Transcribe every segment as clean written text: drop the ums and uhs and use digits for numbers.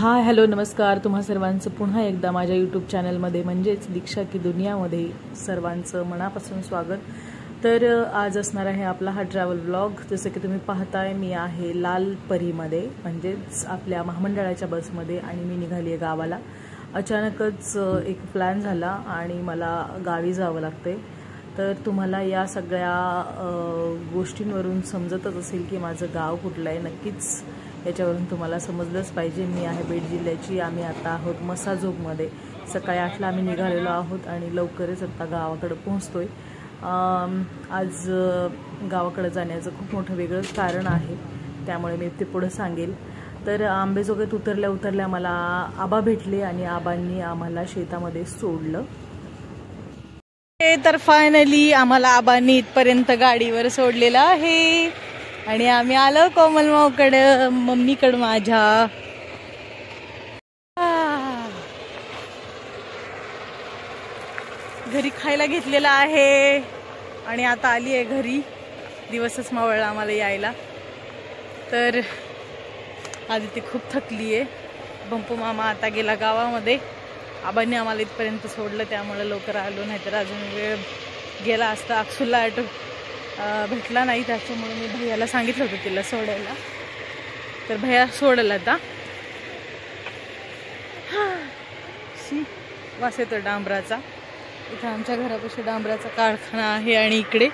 Hi hello नमस्कार, तुम्हा सर्वांचं पुन्हा एकदा माझ्या यूट्यूब चॅनलमध्ये म्हणजेच दीक्षा की दुनियामध्ये सर्वांचं मनापासून स्वागत। तर आज असणार आहे आपला हा ट्रॅव्हल व्लॉग। जसं की तुम्ही पाहताय मी आहे लाल परीमध्ये म्हणजेच आपल्या महामंडळाच्या बसमध्ये आणि मी निघाली आहे गावाला। अचानकच एक प्लॅन झाला आणि मला गावी जावं लागते। तर तुम्हाला या सगळ्या गोष्टींवरून समजतच असेल की माझं गाव कुठलं आहे। नक्कीच याच्यावरून तुम्हाला समजलंच पाहिजे। मी आहे बीड जिल्ह्याची। आम्ही आता आहोत मसाजोगमध्ये। सकाळी 8ला आम्ही निघालेलो आहोत आणि लवकरच आता गावाकडे पोहोचतोय। आज गावाकडे जाण्याचं खूप मोठं वेगळंच कारण आहे, त्यामुळे मी ते पुढे सांगेल। तर आंबेजोगाईत उतरल्या मला आबा भेटले आणि आबांनी आम्हाला शेतामध्ये सोडलं। तर फायनली आम्हाला आबांनी इथपर्यंत गाडीवर सोडलेलं आहे आणि आम्ही आलो कोमल माऊकडे, मम्मीकडे माझ्या। घरी खायला घेतलेला आहे आणि आता आली आहे घरी। दिवसच मावळला आम्हाला यायला। तर आदिती खूप थकली आहे। बंपू मामा आता गेला गावामध्ये। आबांनी आम्हाला इथपर्यंत सोडलं, त्यामुळे लवकर आलो, नाहीतर अजून वेळ गेला असता। अक्षुला ऑटो भेटला नाही, त्याच्यामुळे मी भैयाला सांगितलं होतं तिला सोडायला। तर भैया सोडला आता। वास येतो डांबराचा। इथं आमच्या घरापाशी डांबराचा कारखाना आहे आणि इकडे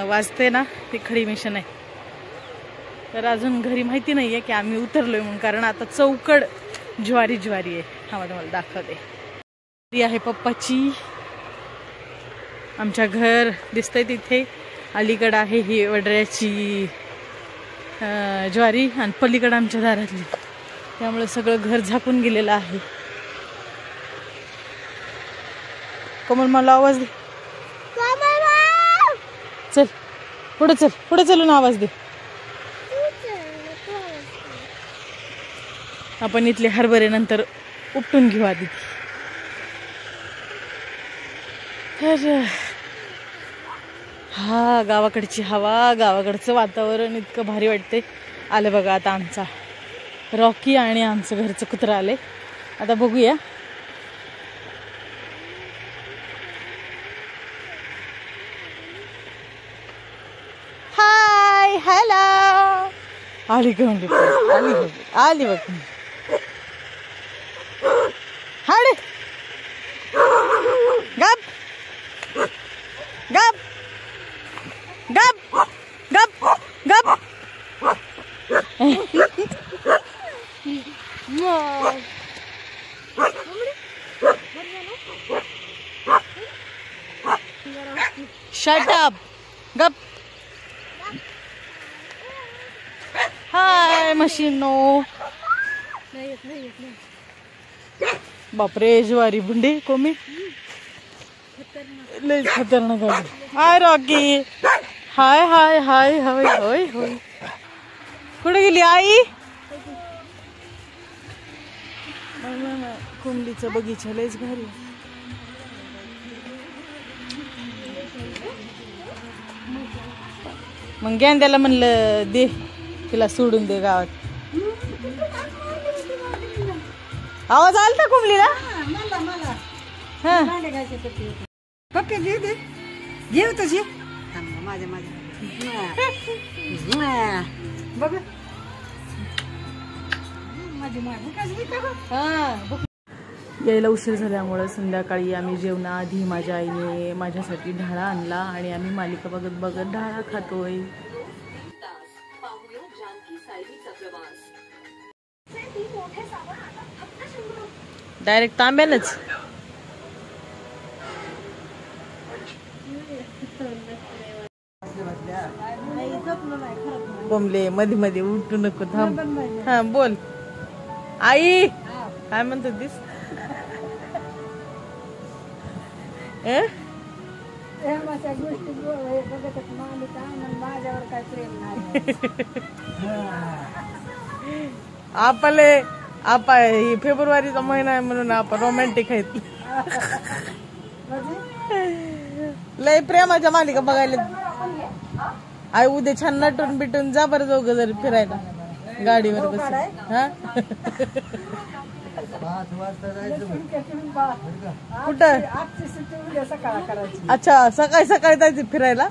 वाजते ना ती खडी मिशन आहे। तर अजून घरी माहिती नाहीये की आम्ही उतरलोय म्हणून, कारण आता चौकड ज्वारी आहे। हा तुम्हाला दाखवते। ती आहे पप्पाची। आमच्या घर दिसतंय तिथे। अलीकडे आहे ही वडऱ्याची ज्वारी आणि पलीकडे आमच्या दारातली, त्यामुळे सगळं घर झाकून गेलेलं आहे। कोमल मला आवाज दे, चल पुढे चल, पुढे चलून आवाज दे। आपण इथले हरभरे नंतर उपटून घेऊ आधी। तर हा गावाकडची हवा, गावाकडचं वातावरण इतकं भारी वाटते। आलं बघा आता आमचा रॉकी आणि आमचं घरचं कुत्रा आले। आता बघूया। हाय हॅलो, आली का म्हणजे आली बघ। हाडे गप गप गप गप गप। शट अप, गप। हाय मशीनो। बापरे, ज्वारी बुंडी कोमी लय खतरनाक आहे। हाय रॉकी, हाय हाय हाय हाय होय होय। कुठे गेली आई? कोंबडीचं बगीचा लयच भारी। मग गेंद्याला म्हणलं दे, तिला सोडून दे गावात। आवाज आला कोंबडीला? पप्पी दे दे, घेऊ तशी माझ्या बघ यायला उशीर झाल्यामुळे संध्याकाळी आम्ही जेवणाआधी माझ्या आईने माझ्यासाठी ढाळा आणला आणि आम्ही मालिका बघत बघत ढाळा खातोय। डायरेक्ट तांब्यानच। बोंबले मध्ये मध्ये उठू नको, थांब। हा बोल आई, काय म्हणतो दिस? आपले आपा फेब्रुवारीचा महिना आहे म्हणून आपण रोमॅन्टिक आहेत। लय प्रेमाच्या मालिका बघायला। आई उद्या छान नटून बिटून जा बरं दोघं जरी फिरायला। गाडीवर बस हा कुठं अच्छा सकाळी सकाळी जायचं फिरायला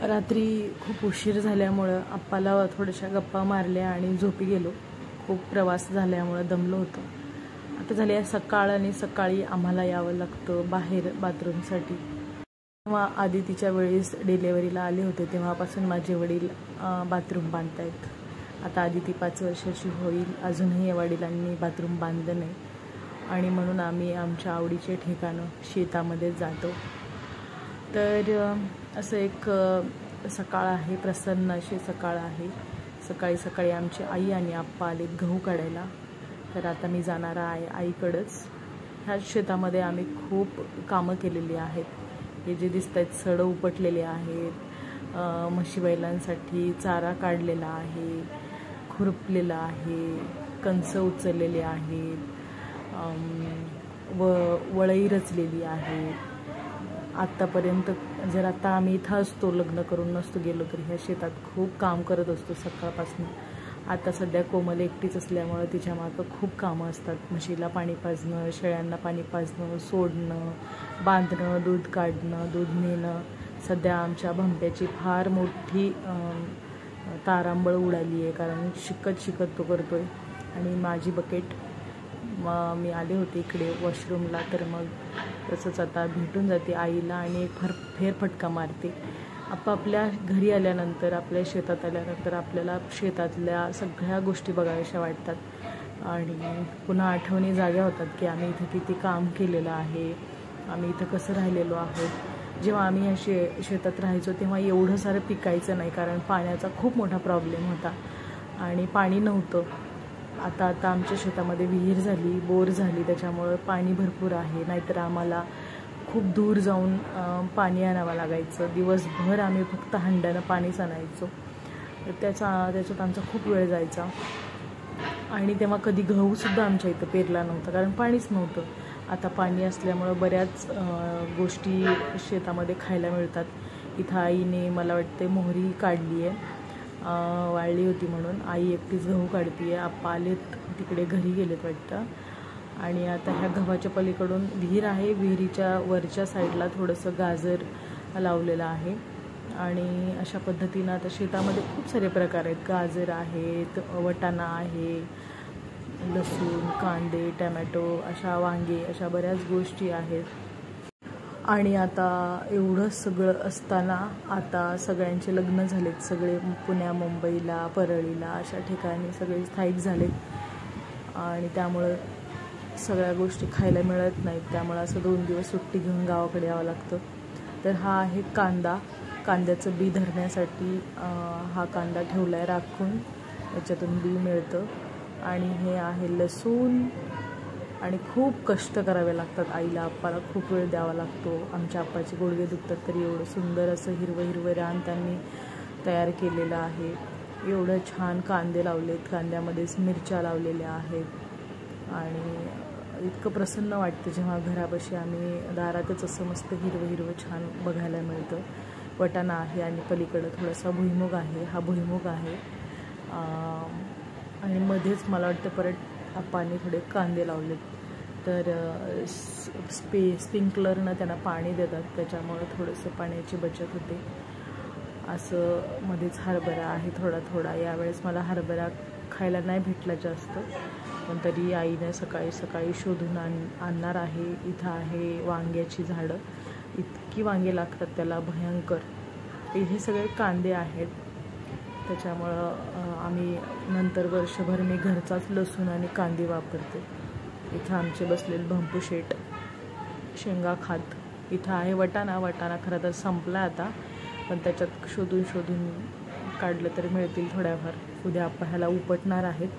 रात्री खूप उशीर झाल्यामुळं आप्पाला थोड्याशा गप्पा मारल्या आणि झोपी गेलो. खूप प्रवास झाल्यामुळं दमलो होतो. आता झाली आहे सकाळ आणि सकाळी आम्हाला यावं लागतं बाहेर बाथरूमसाठी. तेव्हा आधी तिच्या वेळेस डिलेवरीला आले होते तेव्हापासून माझे वडील बाथरूम बांधतायत. आता आधी ती 5 वर्षाची होईल, अजूनही या वडिलांनी बाथरूम बांधलं नाही आणि म्हणून आम्ही आमच्या आवडीचे ठिकाणं शेतामध्ये जातो. तर असं एक सकाळ आहे, प्रसन्न अशी सकाळ आहे. सकाळी सकाळी आमची आई आणि आप्पा आलेत गहू काढायला. तर आता मी जाणार आहे आईकडंच. ह्या शेतामध्ये आम्ही खूप कामं केलेली आहेत. हे जे दिसत आहेत सडं उपटलेले आहेत, म्हशी बैलांसाठी चारा काढलेला आहे, खुरपलेला आहे, कंस उचललेले आहेत, वळई रचलेली आहे. आत्तापर्यंत जर आता आम्ही इथं असतो, लग्न करून नसतो गेलो तरी ह्या शेतात खूप काम करत असतो सकाळपासून. आता सध्या कोमल एकटीच असल्यामुळं तिच्या मागं खूप कामं असतात. म्हशीला पाणी पाजणं, शेळ्यांना पाणी पाजणं, सोडणं, बांधणं, दूध काढणं, दूध नेणं. सध्या आमच्या भंप्याची फार मोठी तारांबळ उडाली आहे कारण शिकत तो करतोय. आणि माझी बकेट मी आले होते इकडे वॉशरूमला, तर मग तसंच आता भेटून जाते आईला आणि एक फेरफटका मारते. आपापल्या घरी आल्यानंतर, आपल्या शेतात आल्यानंतर आपल्याला शेतातल्या सगळ्या गोष्टी बघाव्याशा वाटतात आणि पुन्हा आठवणी जाग्या होतात की आम्ही इथं किती काम केलेलं आहे, आम्ही इथं कसं राहिलेलो आहोत. जेव्हा आम्ही या शेतात राहायचो तेव्हा एवढं सारं पिकायचं नाही कारण पाण्याचा खूप मोठा प्रॉब्लेम होता आणि पाणी नव्हतं. आता आमच्या शेतामध्ये विहीर झाली, बोर झाली, त्याच्यामुळं पाणी भरपूर आहे. नाहीतर आम्हाला खूप दूर जाऊन पाणी आणावं लागायचं. दिवसभर आम्ही फक्त हंड्यानं पाणीच आणायचो. त्याच्यात आमचा खूप वेळ जायचा. आणि तेव्हा कधी गहूसुद्धा आमच्या इथं पेरला नव्हता कारण पाणीच नव्हतं. आता पाणी असल्यामुळं बऱ्याच गोष्टी शेतामध्ये खायला मिळतात. इथं आईने मला वाटते मोहरी काढली आहे, वाळली होती म्हणून. आई एकटीच गहू काढते आहे. आप्पा आलेत तिकडे, घरी गेलेत वाटतं. आणि आता ह्या गव्हाच्या पलीकडून विहीर आहे, विहिरीच्या वरच्या साईडला थोडंसं गाजर लावलेलं आहे. आणि अशा पद्धतीनं आता शेतामध्ये खूप सारे प्रकार आहेत. गाजर आहेत, वटाणा आहे, लसूण, कांदे, टमॅटो, अशा वांगे, अशा बऱ्याच गोष्टी आहेत. आणि आता एवढं सगळं असताना आता सगळ्यांचे लग्न झालेत. सगळे पुण्या, मुंबईला, परळीला अशा ठिकाणी सगळे स्थायिक झालेत आणि त्यामुळं सगळ्या गोष्टी खायला मिळत नाहीत. त्यामुळं असं 2 दिवस सुट्टी घेऊन गावाकडे यावं लागतं. तर हा आहे कांदा. कांद्याचं बी धरण्यासाठी हा कांदा ठेवला आहे राखून, याच्यातून बी मिळतं. आणि हे आहे लसूण. आणि खूप कष्ट करावे लागतात आईला, आप्पाला खूप वेळ द्यावा लागतो. आमच्या आप्पाचे गुडघे दुखतात तरी एवढं सुंदर असं हिरवं रान त्यांनी तयार केलेलं आहे. एवढं छान कांदे लावलेत, कांद्यामध्येच मिरच्या लावलेल्या आहेत. आणि इतकं प्रसन्न वाटतं जेव्हा घरापाशी आम्ही दारातच असं मस्त हिरवं छान बघायला मिळतं. वटाणा आहे आणि पलीकडं थोडासा भुईमुग आहे. हा भुईमुग आहे. आणि मध्येच मला वाटतं परत आप्पांनी थोडे कांदे लावलेत. तर स्प्रिंकलरनं त्यांना पाणी देतात, त्याच्यामुळं थोडंसं पाण्याची बचत होते. असं मध्येच हरभरा आहे थोडा. यावेळेस मला हरभरा खायला नाही भेटला जास्त, पण तरी आईने सकाळी सकाळी शोधून आणणार आहे. इथं आहे वांग्याची झाडं, इतकी वांगे लागतात त्याला भयंकर. हे सगळे कांदे आहेत. त्याच्यामुळं आम्ही नंतर वर्षभर मी घरचाच लसूण आणि कांदे वापरते. इथं आमचे बसलेले भंपू शेट शेंगा खात. इथं आहे वटाणा खरं तर संपला आता, पण त्याच्यात शोधून काढलं तर मिळतील थोड्याफार. उद्या आप्पा ह्याला उपटणार आहेत.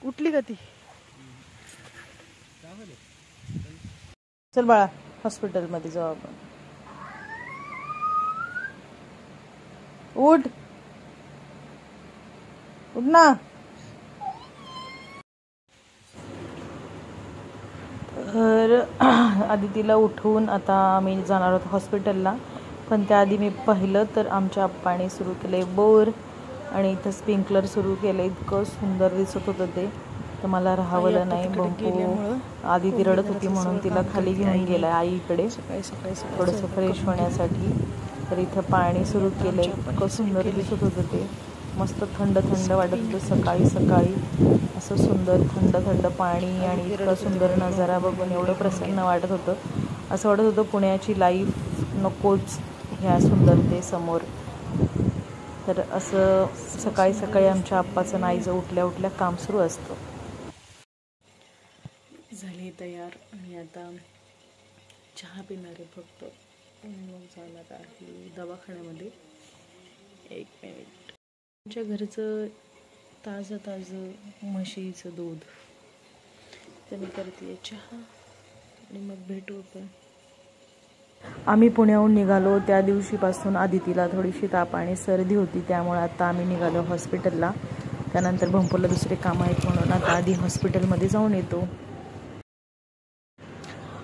उठली का ती? चल बाळा, हॉस्पिटलमध्ये जाऊ आपण. उठ ना. तर आदितीला उठवून आता आम्ही जाणार आहोत हॉस्पिटलला, पण त्याआधी मी पाहिलं तर आमच्या आप्पाने सुरू केले बोर आणि इथं स्प्रिंकलर सुरू केलं. इतकं सुंदर दिसत होतं ते, तर मला राहावलं नाही. बंपू आदिती रडत होती म्हणून तिला खाली घेऊन गेला आईकडे थोडंसं फ्रेश होण्यासाठी. तर इथं पाणी सुरू केलं. इतकं सुंदर दिसत होतं ते, मस्त थंड थंड वाटत होतं. सकाळी सकाळी असं सुंदर थंड थंड पाणी आणि इतका सुंदर नजारा बघून एवढं प्रसन्न वाटत होतं. असं वाटत होतं पुण्याची लाईफ नकोच ह्या सुंदरतेसमोर. तर असं सकाळी सकाळी आमच्या आप्पाचं नाईचं उठल्या उठल्या काम सुरू असतं. झाली तयार आणि आता चहा पिणार आहे फक्त. मग जाणार आहे दवाखान्यामध्ये. एक मिनिट. आमच्या घरचं ताजं ताजं म्हशीचं दूध त्याने करते चहा आणि मग भेटू आपण. आम्ही पुण्याहून निघालो त्या दिवशीपासून आदितीला थोडीशी ताप आणि सर्दी होती, त्यामुळे आता आम्ही निघालो हॉस्पिटलला. त्यानंतर भंपूरला दुसरे काम आहेत म्हणून आता आधी हॉस्पिटलमध्ये जाऊन येतो.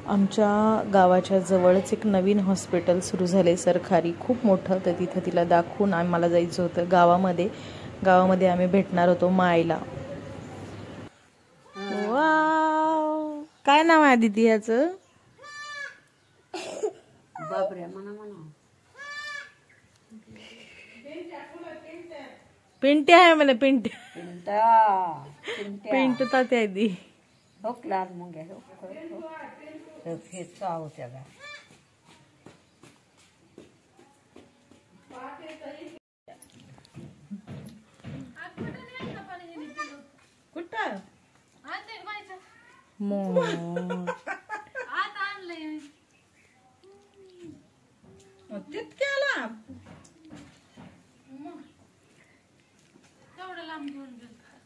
आमच्या गावाच्या जवळच एक नवीन हॉस्पिटल सुरू झाले सरकारी, खूप मोठं. तर तिथं तिला दाखवून आम्हाला जायचं होतं गावामध्ये आम्ही भेटणार होतो मायला. वाव, काय नाव आहे आदिती याचं? पिंटी आहे मला. पिंटी पिंटू तात्या दी कुठं तितक्याला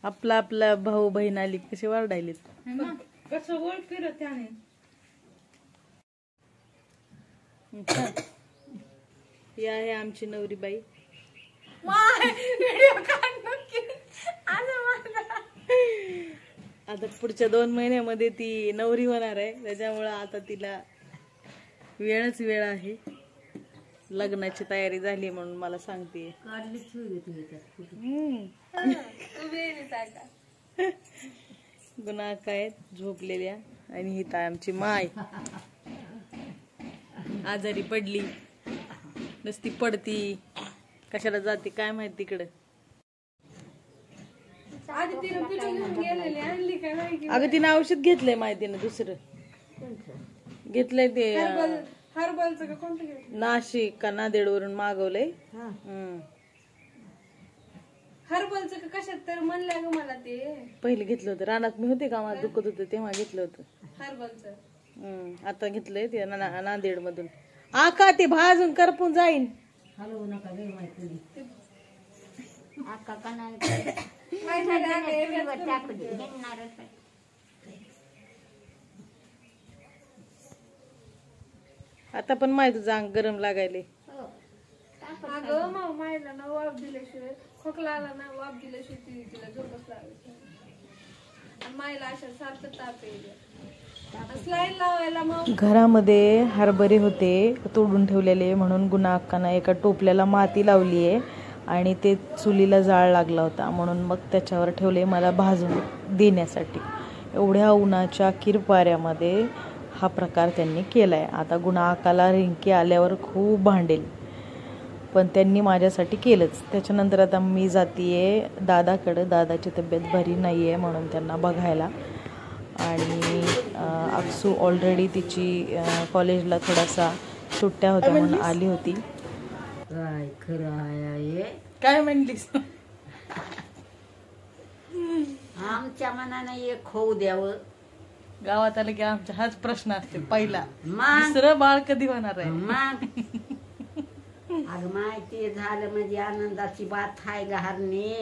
आपला आपला भाऊ बहीण आली कशी वारडायली, कसं ओळखलं त्याने. ही आहे आमची नवरी बाई. आता पुढच्या 2 महिन्यामध्ये ती नवरी होणार आहे, त्याच्यामुळं आता तिला वेळच वेळ आहे. लग्नाची तयारी झाली म्हणून मला सांगते. गुन्हा काय झोपलेल्या आणि ही ताई आमची माय आजारी पडली. नसती पडती, कशाला जाते काय माहित तिकडं. अगं तिने औषध घेतलंय माहिती ना, दुसरं घेतलंय ते हर्बलचं का कोणतं नाशिक का नांदेड वरून मागवलंय. हर्बलचं का कशात तर म्हणलं ग मला. ते पहिले घेतलं होतं रानात, मी होते का मला दुखत होतं तेव्हा घेतलं होतं हर्बलचं. आता घेतलंय ते नांदेड मधून. आका ते भाजून करपून जाईन. हलवू नका गे माहिती आता पण माहिती जांग गरम लागायले. अगं मग मायला ना वाफ दिल्याशिवाय खोकला आला ना, वाफ दिल्याशिवाय तिला झोपच लागायची. मायला अशा सारखं ताप येईल. स्लाईन लावायला मग घरामध्ये हरभरे होते तोडून ठेवलेले, म्हणून गुना अक्कानं एका टोपल्याला माती लावली आहे आणि ते चुलीला जाळ लागला होता म्हणून मग त्याच्यावर ठेवले मला भाजून देण्यासाठी. एवढ्या उन्हाच्या किरपाऱ्यामध्ये हा प्रकार त्यांनी केलाय. आता गुना अक्काला रिंकी आल्यावर खूप भांडेल, पण त्यांनी माझ्यासाठी केलंच. त्याच्यानंतर आता मी जातीये दादाकडं. दादाची तब्येत बरी नाही आहे म्हणून त्यांना बघायला. आणि अक्षू ऑलरेडी तिची कॉलेजला थोडासा सुट्ट्या होत्या म्हणून आली होती. काय खरं आहे काय म्हणलीस? आमच्या मनाने एक होऊ द्यावं. गावात आलं की आमचा हाच प्रश्न असते पहिला, मग दुसरं बाळ कधी होणार आहे. मग अगं माहिती झालं म्हणजे आनंदाची बात आहे गहारणी.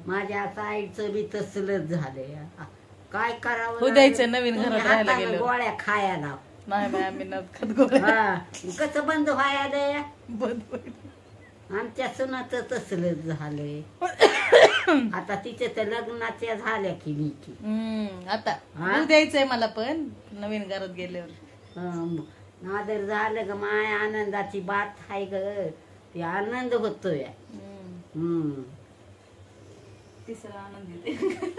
माझ्या साईडचं बी तसलंच झालंय. काय करावं हो द्यायचं नवीन घरात राहायला गेलो. गोळ्या खायला नाही बाय आम्ही खात गोळ्या. कसं बंद व्हायला बंद आमच्या सुनाचं तसलंच झालंय. आता तिचे तर लग्नाच्या झाल्या की नीती. आता हा? दूध द्यायचंय मला पण नवीन घरात गेल्यावर. नादर झालं ग माय, आनंदाची बात आहे ग, ती आनंद होतोय. तिसरा आनंद येते.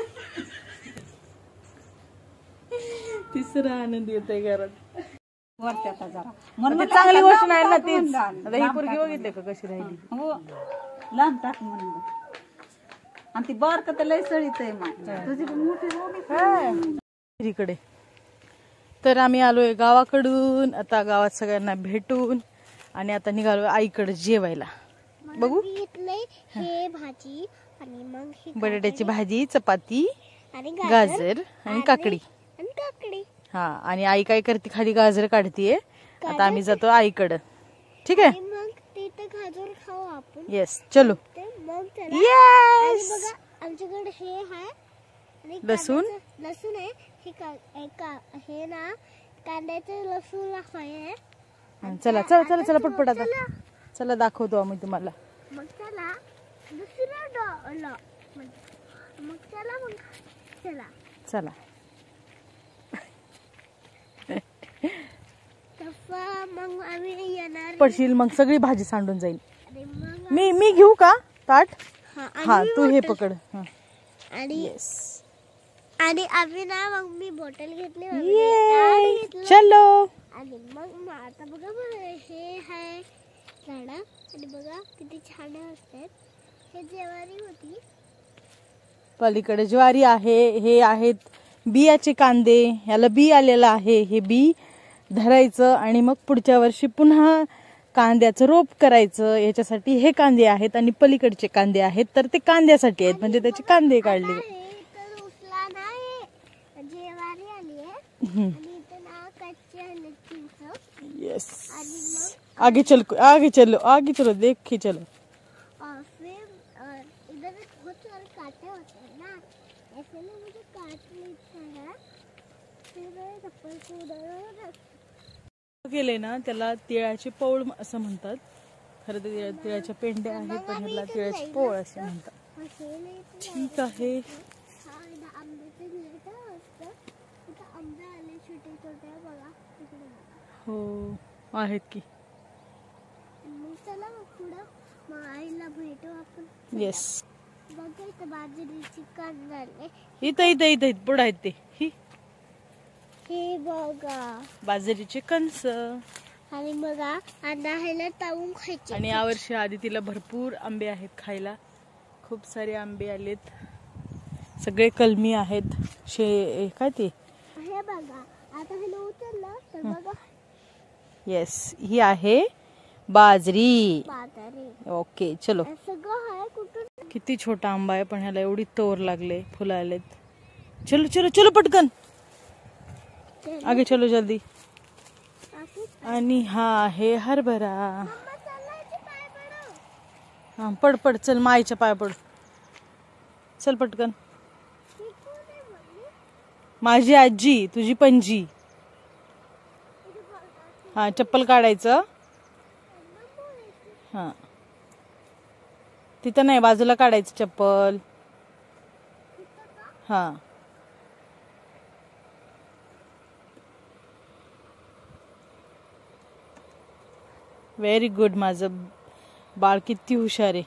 तिसरा आनंद येतोय घरात. आता चांगली गोष्ट नाही ना तीच. आता ही पोरगी बघितली का कशी राहिली. हो लांब टाक म्हणून. आणि ती बारक तर लय सळीत आहे. तुझी पण मोठी इकडे तर आम्ही आलोय गावाकडून. आता गावात सगळ्यांना भेटून आणि आता निघालो आईकडे जेवायला. बघू हे भाजी आणि मग ही बटाट्याची भाजी, चपाती, आणि गाजर आणि काकडी. आणि काकडी. हा आणि आई काय करते, खाली गाजर काढतीये. आता आम्ही जातो आईकडं. ठीक आहे. मग तिथे गाजर खाऊ आपण. येस चलो. मग चला. येस. बघा आमच्याकडे हे आहे आणि लसूण. लसूण आहे. हे ना कांद्याचं लसूण आहे. चला चला चला चला पटपट आता. चला दाखवतो आम्ही तुम्हाला. मग चला दुसरा मग चला मग चला चला. मग आम्ही येणार. पडशील मग सगळी भाजी सांडून जाईल. आणि मग मी घेऊ का ताट. हा आणि तू हे पकड. आणि आणि आम्ही ना मग मी बॉटल घेतली. ये चलो. आणि मग आता बघा हे आहे झाडं आणि बघा किती छान असतात. हे ज्वारी होती. पलीकडे ज्वारी आहे. हे आहेत बियाचे कांदे. याला बी आलेला आहे. हे बी धरायचं आणि मग पुढच्या वर्षी पुन्हा कांद्याचं रोप करायचं. याच्यासाठी हे कांदे आहेत आणि पलीकडचे कांदे आहेत. तर ते कांद्यासाठी आहेत, म्हणजे त्याचे कांदे काढले. तर उसला ना हे ज्वारी आली आहे आणि इथं ना कच्चे आले चिंच. यस. आणि मग आगे चलो आगे चलो आगे चलो देख के चलो. फिर इधर बहुत सारे कांटे होते हैं ना, ऐसे में मुझे काट लेता है. फिर चप्पल को उधर केले ना त्याला तिळाचे पौळ असं म्हणतात. खरं तर तिळाच्या पेंड्या आहेत पण ह्याला तिळाचे पोळ असे म्हणतात. ठीक आहे. आंब्याचं घ्यायचं असतं. इथं आंबे आले छोटे छोटे बघा तिकडे बघा. हो आहेत की. मग चला पुढं मग आईला भेटू आपण. येस. बघा इथं बाजरीची कण झाले. इथं इथं इथं पुढं आहेत ते. ही हे बघा बाजरीचे कणस. आणि बघा अंडा ह्याला तावून खायचे. आणि यावर्षी आदितीला भरपूर आंबे आहेत खायला. खूप सारे आंबे आलेत. सगळे कलमी आहेत. काय ते हे बघा आता ह्याला उचललं तर बघा. येस ही आहे बाजरी. बाजारे ओके चलो. सगळं आहे कुठून. किती छोटा आंबा आहे पण ह्याला एवढी तोर लागले, फुलं आलेत. चलो चलो चलो पटकन आगे चलो जल्दी. आणि हा आहे हरभरा. हा पड पड चल माईच्या पाय पड. चल पटकन. माझी आजी तुझी पणजी. हा चप्पल काढायचं. हा तिथं नाही बाजूला काढायचं चप्पल. हा व्हेरी गुड. माझं बाळ किती हुशार आहे.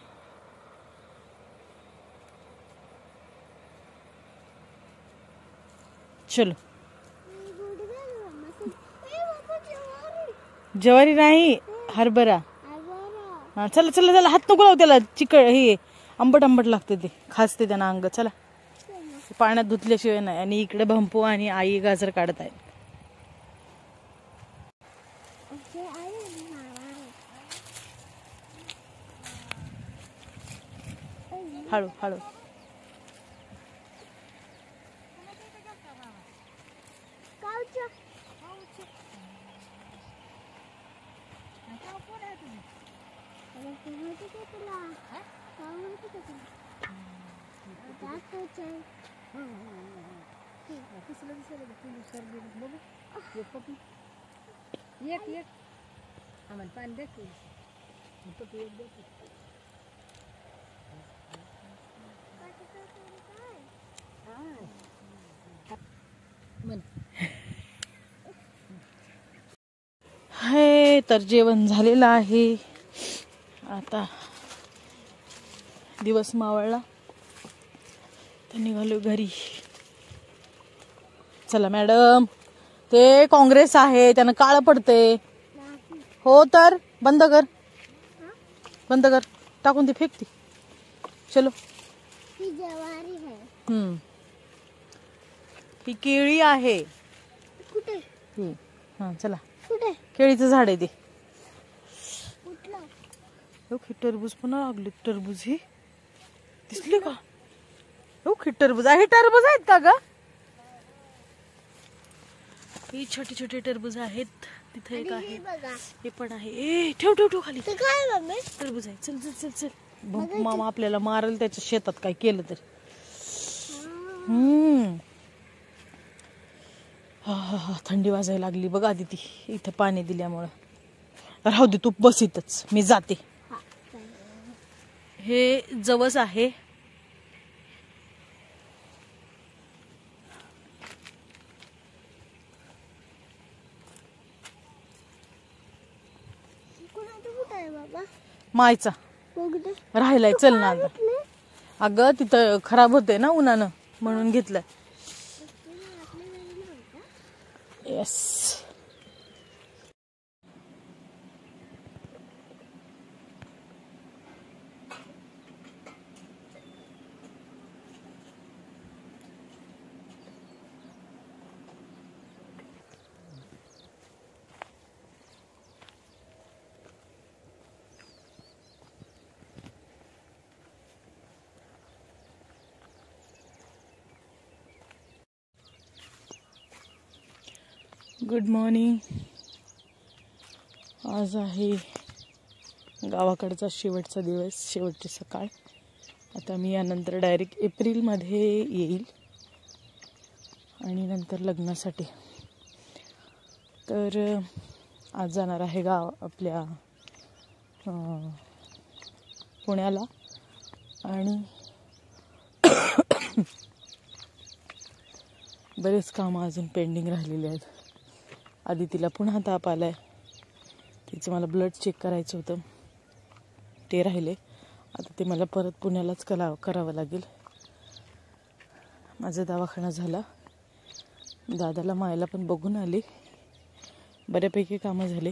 चलो. ज्वारी नाही हरभरा. हा चला चला चला. हात नको लावू त्याला. चिकट हे आंबट आंबट लागते ते. खासते त्यांना अंग. चला पाण्यात धुतल्याशिवाय नाही. आणि इकडे भंपू आणि आई गाजर काढत आहेत. हळू हळू. तर जेवण झालेलं आहे. आता दिवस मावळला तर निघालो घरी. चला मॅडम, ते काँग्रेस आहे त्यानं काळं पडते. हो तर बंद कर, बंद कर, टाकून दे, फेक ती. चलो. ही ज्वारी है. ही केळी आहे. कुठे हा चला, कुठे केळीचं झाड आहे ते. कुठलं? टरबूज पुन्हा लागले. टरबूज ही दिसले का? टरबूज आहे. टरबूज आहेत का ग? ही छोटे छोटे टरबूज आहेत. तिथे एक आहे, हे पण आहे. ए ठेव ठेव ठेव खाली. काय मम्मी? टरबूज आहे. चल चल चल चल. मामा आपल्याला मारल त्याच्या शेतात काय केलं तर. थंडी वाजायला लागली बघ आधी ती इथं पाणी दिल्यामुळं. राहू दे, तू बस इथंच, मी जाते. हे जवस आहे. कुठे आहे बाबा? मायचा राहिलाय. चल ना अगं, तिथं खराब होते ना उन्हानं, म्हणून घेतलंय. येस. Good morning. आज आहे गावाकडचा शेवटचा दिवस, शेवटची सकाळ. आता मी यानंतर डायरेक्ट एप्रिलमध्ये येईल आणि नंतर लग्नासाठी. तर आज जाणार आहे आपल्या पुण्याला. आणि बरेच कामं अजून पेंडिंग राहिलेले आहेत. आधी तिला पुन्हा ताप आलाय, तिचं मला ब्लड चेक करायचं होतं, ते राहिले. आता ते मला परत पुण्यालाच करावं लागेल. माझा दवाखाना झाला, दादाला मायला पण बघून आले, बऱ्यापैकी कामं झाले.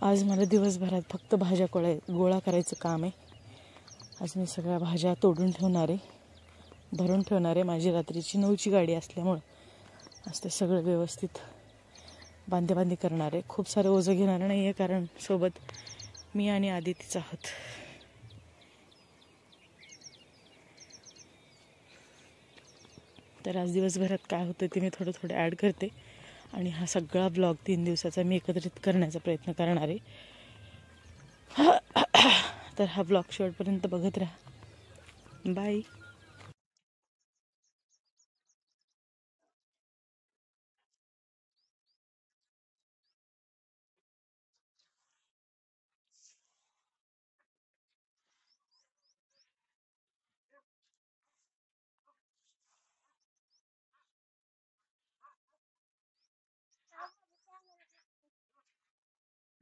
आज मला दिवसभरात फक्त भाज्या गोळा करायचं काम आहे. आज मी सगळ्या भाज्या तोडून ठेवणार आहे, भरून ठेवणार आहे. माझी रात्रीची 9ची गाडी असल्यामुळं आज ते सगळं व्यवस्थित बांधे करणार आहे. खूप सारं ओझं घेणार नाही आहे, कारण सोबत मी आणि आदितीच आहोत. तर आज दिवसभरात काय होतं ते मी थोडं ॲड करते आणि हा सगळा ब्लॉग 3 दिवसाचा मी एकत्रित करण्याचा प्रयत्न करणार आहे. तर हा ब्लॉग शेवटपर्यंत बघत राहा. बाय.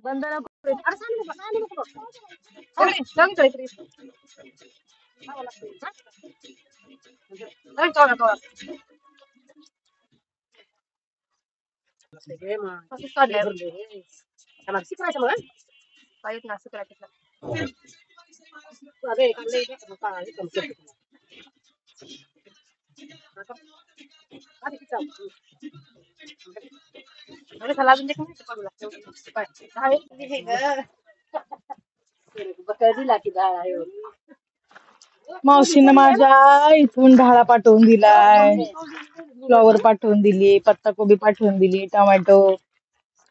बंधन मावशीनं माझ्या इथून ढाळा पाठवून दिलाय, फ्लॉवर पाठवून दिली, पत्ताकोबी पाठवून दिली, टोमॅटो.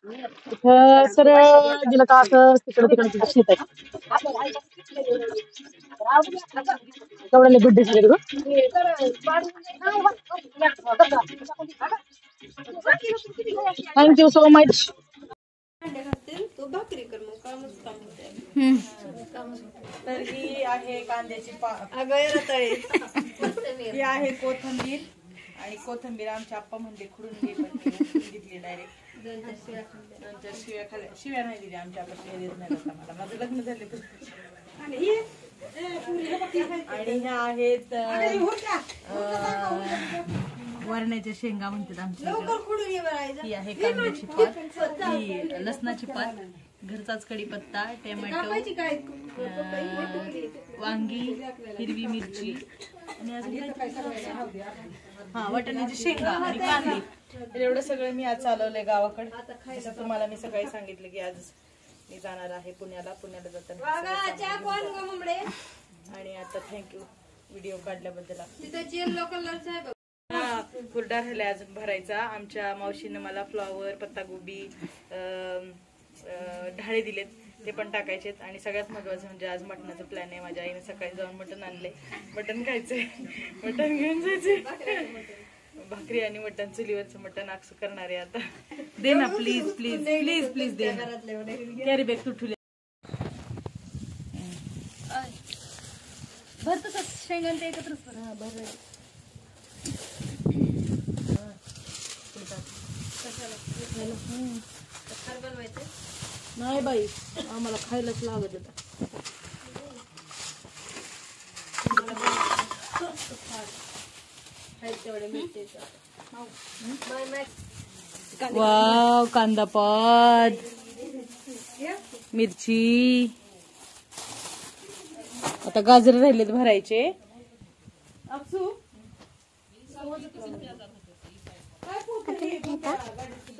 इथं सरळ गेलं का असं तिकडे तिथं शेत आहे. तेवढ्याला गुड्डे झाले ग. Thank you so much. तर ही आहे कांद्याची ही आहे कोथिंबीर, आणि कोथिंबीर आमच्या आप्पा म्हणले खुडून घे, पण घेतली डायरेक्ट. 2-4 शिव्या खाल्ल्या. शिव्या नाही दिल्या आमच्या आप्पा, शिव्या देत नाही आता मला. माझं लग्न झाले. आणि ह्या आहेत वरण्याच्या शेंगा म्हणतात आमच्या. ही आहे कांद्याची पात, ही लसणाची पात, घरचाच कढीपत्ता, टोमॅटो, वांगी, हिरवी मिरची आणि अजून हा वाटाण्याची शेंगा आणि कांदे. तर एवढं सगळं मी आज चालवलंय गावाकडे. जसं तुम्हाला मी सकाळी सांगितलं की आज मी जाणार आहे पुण्याला जाताना. आणि आता थँक्यू व्हिडिओ काढल्याबद्दल. हा हुरडा राहिला अजून भरायचा. आमच्या मावशीनं मला फ्लॉवर, पत्तागोबी, ढाळे दिलेत, ते पण टाकायचेत. आणि सगळ्यात महत्वाचं म्हणजे आज मटणाचा प्लॅन आहे. माझ्या आईने सकाळी जाऊन मटण आणले, मटण खायचंय, मटण घेऊन जायचंय. भाकरी आणि मटण, चुलीवरचं मटण आक्स करणार आहे आता. दे ना please please please please they. Carry bag तुटली भरत शेंगण ते एकत्रच बनवायचं नाही बाई, आम्हाला खायलाच लागत होता. वाव, कांदा पात, मिरची. आता गाजर राहिलेत भरायचे.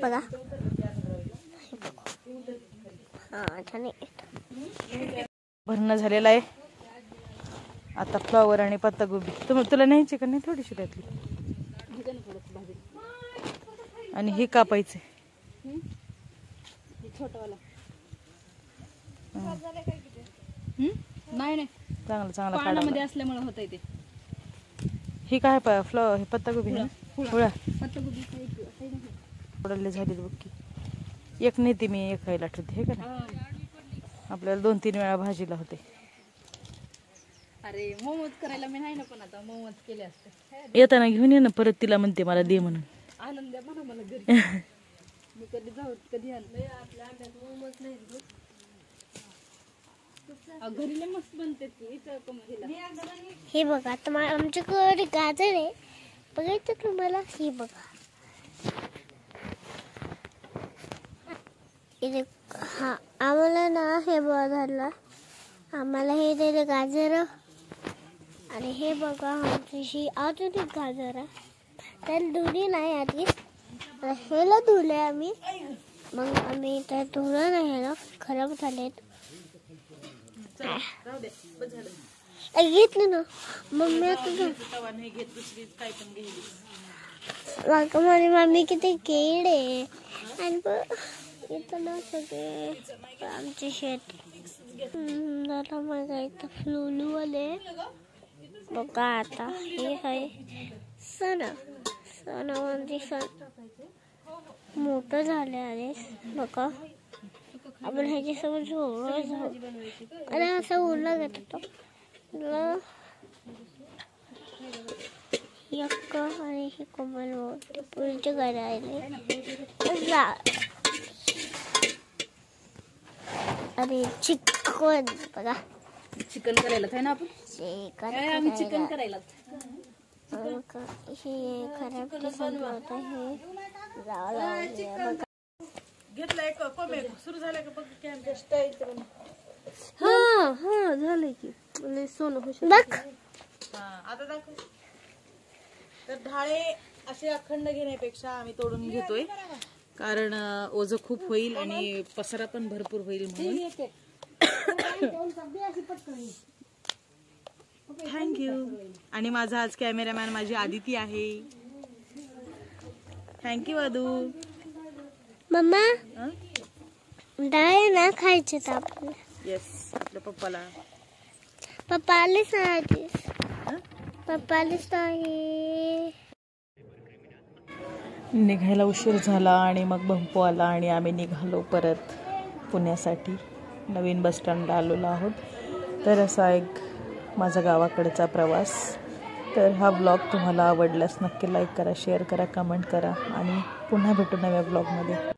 बघा भरणं झालेलं आहे. आता फ्लॉवर आणि पत्तागोबी तुला न्यायची का नाही थोडीशी त्यातली. आणि हे कापायचे नाही चांगलं चांगलं पानामध्ये असल्यामुळे होतंय ते. हे काय फ्लॉवर, हे पत्तागोबी ना, हुळा पत्तागोबी उडले झालेत बघ की. एक नेते मी एक खायला ठेवते हे का ना. आपल्याला 2-3 वेळा भाजीला होते. अरे मोमोज करायला मी नाही ना, पण आता मोमोज केले असते. येताना घेऊन ये ना परत. तिला म्हणते मला दे म्हणून. आनंद द्या म्हणा मला घरी. मी कधी जाऊ कधी आणलं. आपल्या अंड्यात मोमोज नाही घरी लय मस्त बनते. हे बघा, आता आमच्याकडे गाजर आहे बघायचं तुम्हाला. हे बघा इथे. हा आम्हाला ना हे बघा, आम्हाला हे दिले गाजर. आणि हे बघा आमची अजून एक गाजर आहे. त्याला धुली नाही आधी, ह्याला धुले आम्ही. मग आम्ही त्या धुलं नाही, ह्याला खराब झालेत. घेतलं ना मम्मी. आता माझी मम्मी किती केळे आणि इथं ना सगळे आमचे शेत. जरा माझा इथं फ्लुलू आले बघा. आता हे आहे सणावरती सण मोठं झाले आहे बघा. आपण ह्याच्यासमोर झोळं जाऊ. अरे असं उरला जात होतं यक्क. आणि हे कोमल पुढचे घर आले. अरे चिकन बघा. चिकन करायला आहे ना आपण. चिकन करायला हे खराब दिसत होतं. हे जावं घेतलाय सुरू झालं का बघ. हा झालंय की सोनं बघ. आता दाखव. तर ढाळे असे अखंड घेण्यापेक्षा आम्ही तोडून घेतोय, कारण ओझं खूप होईल आणि पसारा पण भरपूर होईल म्हणून. थँक्यू. आणि माझा आज कॅमेरामॅन माझी आदिती आहे. थँक्यू अदू. मम्मा डाळ ना खायचे आपल्याला. येस, आपल्या पप्पाला. पप्पा आलेच नाही. पप्पा आलेच नाही. निघायला उशीर झाला आणि मग बंपू आला आणि आम्ही निघालो परत पुण्यासाठी. नवीन बसस्टँडला आलेलो आहोत. तर असा एक माझा गावाकडचा प्रवास. तर हा ब्लॉग तुम्हाला आवडल्यास नक्की लाईक करा, शेअर करा, कमेंट करा आणि पुन्हा भेटू नव्या ब्लॉगमध्ये.